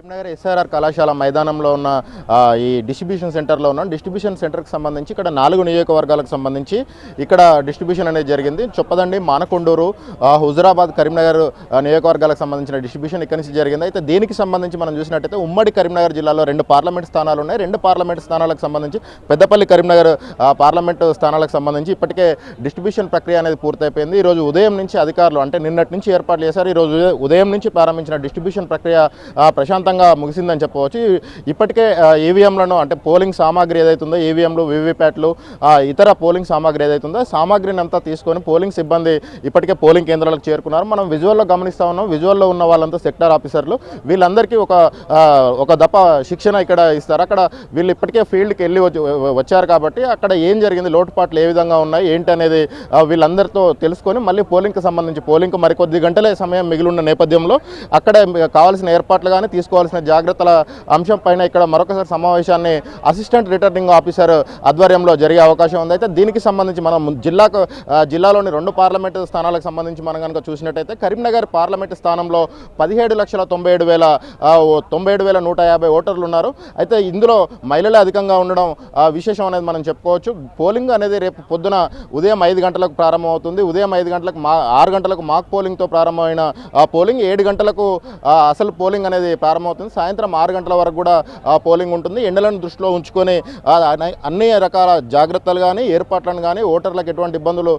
Karimnagar SRR కళాశాల మైదానంలో ఉన్న ఈ డిస్ట్రిబ్యూషన్ సెంటర్లో ఉన్న డిస్ట్రిబ్యూషన్ సెంటర్కి సంబంధించి ఇక్కడ 4 నియోజకవర్గాలకు సంబంధించి ఇక్కడ డిస్ట్రిబ్యూషన్ అనేది జరిగింది. చొప్పదండి, మానకొండూరు, హుజురాబాద్, కరీంనగర్ నియోజకవర్గాలకు సంబంధించిన డిస్ట్రిబ్యూషన్ ఇక్కడి నుంచి జరిగింది. అయితే దీనికి సంబంధించి మనం చూసినట్టయితే ఉమ్మడి కరీంనగర్ జిల్లాలో 2 పార్లమెంట్ స్థానాలు ఉన్నాయి. 2 పార్లమెంట్ స్థానాలకు సంబంధించి పెద్దపల్లి కరీంనగర్ పార్లమెంటు స్థానాలకు సంబంధించి ఇప్పటికే డిస్ట్రిబ్యూషన్ ప్రక్రియ అనేది పూర్తయిపోయింది. ఈరోజు ఉదయం నుంచి అధికారులు అంటే నిన్నటి నుంచి ఏర్పాట్లు చేశారు. ఈరోజు ఉదయం నుంచి ప్రారంభించిన డిస్ట్రిబ్యూషన్ ప్రక్రియ ప్రశాంతంగా ముగిసిందని చెప్పవచ్చు. ఇప్పటికే ఈవీఎంలను అంటే పోలింగ్ సామాగ్రి ఏదైతుందో ఈవీఎంలు, వీవీప్యాట్లు, ఇతర పోలింగ్ సామాగ్రి ఏదైతుందో సామాగ్రిని అంతా తీసుకొని పోలింగ్ సిబ్బంది ఇప్పటికే పోలింగ్ కేంద్రాలకు చేరుకున్నారు. మనం విజువల్లో గమనిస్తూ ఉన్నాం. విజువల్లో ఉన్న వాళ్ళంతా సెక్టార్ ఆఫీసర్లు, వీళ్ళందరికీ ఒక దఫ శిక్షణ ఇక్కడ ఇస్తారు. అక్కడ వీళ్ళు ఇప్పటికే ఫీల్డ్కి వెళ్ళి వచ్చారు కాబట్టి అక్కడ ఏం జరిగింది, లోటుపాట్లు ఏ విధంగా ఉన్నాయి ఏంటి అనేది వీళ్ళందరితో తెలుసుకొని మళ్ళీ పోలింగ్కి సంబంధించి పోలింగ్కు మరికొద్ది గంటలే సమయం మిగిలిన నేపథ్యంలో అక్కడ కావాల్సిన ఏర్పాట్లు కానీ తీసుకోవాల్సిన జాగ్రత్తల అంశం పైన ఇక్కడ మరొకసారి సమావేశాన్ని అసిస్టెంట్ రిటర్నింగ్ ఆఫీసర్ ఆధ్వర్యంలో జరిగే అవకాశం ఉంది. అయితే దీనికి సంబంధించి మనం జిల్లాలోని 2 పార్లమెంటు స్థానాలకు సంబంధించి మనం కనుక చూసినట్టయితే కరీంనగర్ పార్లమెంటు స్థానంలో 17,97,150 ఓటర్లు ఉన్నారు. అయితే ఇందులో మహిళలే అధికంగా ఉండడం విశేషం అనేది మనం చెప్పుకోవచ్చు. పోలింగ్ అనేది రేపు పొద్దున ఉదయం 5 గంటలకు ప్రారంభమవుతుంది. ఉదయం 5 గంటలకు 6 గంటలకు మాక్ పోలింగ్తో ప్రారంభమైన పోలింగ్ 7 గంటలకు అసలు పోలింగ్ అనేది ప్రారంభమవుతుంది. సాయంత్రం 6 గంటల వరకు కూడా పోలింగ్ ఉంటుంది. ఎండలను దృష్టిలో ఉంచుకొని అన్ని రకాల జాగ్రత్తలు కానీ ఏర్పాట్లను కానీ ఓటర్లకు ఎటువంటి ఇబ్బందులు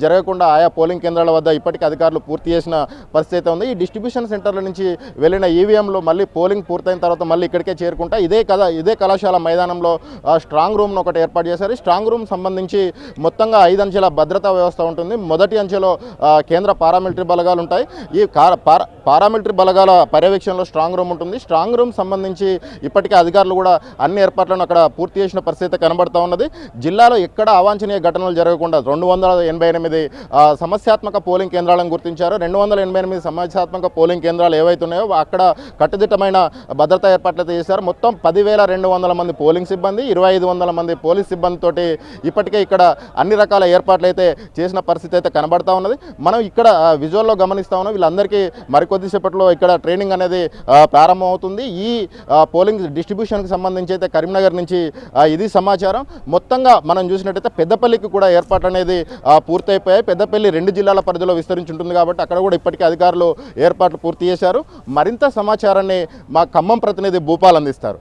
జరగకుండా ఆయా పోలింగ్ కేంద్రాల వద్ద ఇప్పటికీ అధికారులు పూర్తి చేసిన పరిస్థితి ఉంది. ఈ డిస్ట్రిబ్యూషన్ సెంటర్ల నుంచి వెళ్ళిన ఈవీఎంలు మళ్ళీ పోలింగ్ పూర్తయిన తర్వాత మళ్ళీ ఇక్కడికే చేరుకుంటా ఇదే కళాశాల మైదానంలో స్ట్రాంగ్ రూమ్ను ఒకటి ఏర్పాటు చేశారు. స్ట్రాంగ్ రూమ్ సంబంధించి మొత్తంగా 5 అంచెల భద్రతా వ్యవస్థ ఉంటుంది. మొదటి అంచెలో కేంద్ర పారామిలిటరీ బలగాలు ఉంటాయి. ఈ పారామిలిటరీ బలగాల పర్యవేక్షణలో స్ట్రాంగ్ రూమ్ ఉంటుంది. స్ట్రాంగ్ రూమ్ సంబంధించి ఇప్పటికే అధికారులు కూడా అన్ని ఏర్పాట్లను అక్కడ పూర్తి చేసిన పరిస్థితి కనబడుతూ ఉన్నది. జిల్లాలో ఎక్కడ అవాంఛనీయ ఘటనలు జరగకుండా 288 సమస్యాత్మక పోలింగ్ కేంద్రాలను గుర్తించారు. 288 సమస్యాత్మక పోలింగ్ కేంద్రాలు ఏవైతున్నాయో అక్కడ కట్టుదిట్టమైన భద్రతా ఏర్పాట్లు అయితే చేశారు. మొత్తం 10,200 మంది పోలింగ్ సిబ్బంది, 2,500 మంది పోలీస్ సిబ్బందితోటి ఇప్పటికే ఇక్కడ అన్ని రకాల ఏర్పాట్లు అయితే చేసిన పరిస్థితి అయితే కనబడతా ఉన్నది. మనం ఇక్కడ విజువల్లో గమనిస్తా ఉన్నాం. వీళ్ళందరికీ మరికొద్దిసేపట్లో ఇక్కడ ట్రైనింగ్ అనేది ప్రారంభమవుతుంది. ఈ పోలింగ్ డిస్ట్రిబ్యూషన్కి సంబంధించి అయితే కరీంనగర్ నుంచి ఇది సమాచారం. మొత్తంగా మనం చూసినట్టయితే పెద్దపల్లికి కూడా ఏర్పాట్లు అనేది పూర్తయిపోయాయి. పెద్దపల్లి 2 జిల్లాల పరిధిలో విస్తరించి ఉంటుంది కాబట్టి అక్కడ కూడా ఇప్పటికే అధికారులు ఏర్పాట్లు పూర్తి చేశారు. మరింత సమాచారాన్ని మా ఖమ్మం ప్రతినిధి భూపాల్ అందిస్తారు.